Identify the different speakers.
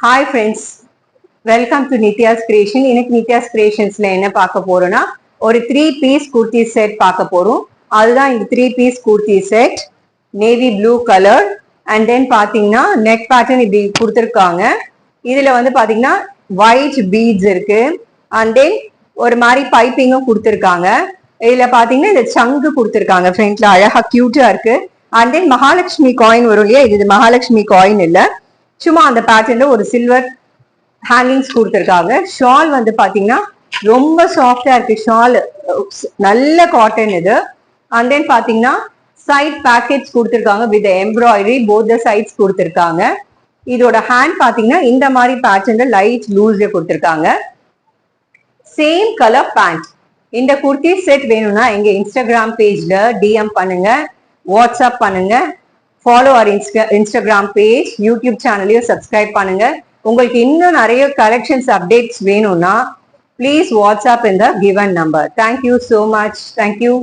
Speaker 1: Hi friends, welcome to Nithya's creation. இன்னைக்கு நித்யாஸ் கிரியேஷன்ஸ்ல என்ன பார்க்க போறோம்னா ஒரு 3 பீஸ் குர்த்தி செட் பார்க்க போறோம். அதுதான் இந்த 3 piece kurti set, navy blue colour. And then பாத்தீங்கன்னா நெக் பேட்டர்ன் இப்படி கொடுத்துருக்காங்க. இதுல வந்து பாத்தீங்கன்னா ஒயிட் பீட்ஸ் இருக்கு. அண்ட் தென் ஒரு மாதிரி பைப்பிங்கும் கொடுத்துருக்காங்க. இதுல பாத்தீங்கன்னா இந்த சங்கு கொடுத்துருக்காங்க ஃப்ரண்ட்ல, அழகா கியூட்டா இருக்கு. அண்ட் தென் மகாலட்சுமி காயின் வரும் இல்லையா, இது மகாலட்சுமி காயின் இல்ல, சும்மா அந்த பேட்டர்ன்ல ஒரு சில்வர் ஹேங்கிங்ஸ் கொடுத்துருக்காங்க. ஷால் வந்து பாத்தீங்கன்னா ரொம்ப சாஃப்டா இருக்கு. ஷால் நல்ல காட்டன் இது. அண்ட் தென் பாத்தீங்கன்னா சைட் பேக்கெட்ஸ் கொடுத்துருக்காங்க with embroidery, both the sides கொடுத்துருக்காங்க. இதோட ஹேண்ட் பாத்தீங்கன்னா இந்த மாதிரி பேட்டர்ன்ல லைட் லூஸ்ல கொடுத்துருக்காங்க. Same colour pant. இந்த குர்த்தி செட் வேணும்னா எங்க இன்ஸ்டாகிராம் பேஜ்ல டிஎம் பண்ணுங்க, வாட்ஸ்அப் பண்ணுங்க, follow our Instagram page, YouTube சேனலையும் சப்ஸ்கிரைப் பண்ணுங்க. உங்களுக்கு இன்னும் நிறைய கலெக்ஷன்ஸ் அப்டேட்ஸ் வேணும்னா ப்ளீஸ் வாட்ஸ்அப் இந்த given number. Thank you so much. Thank you.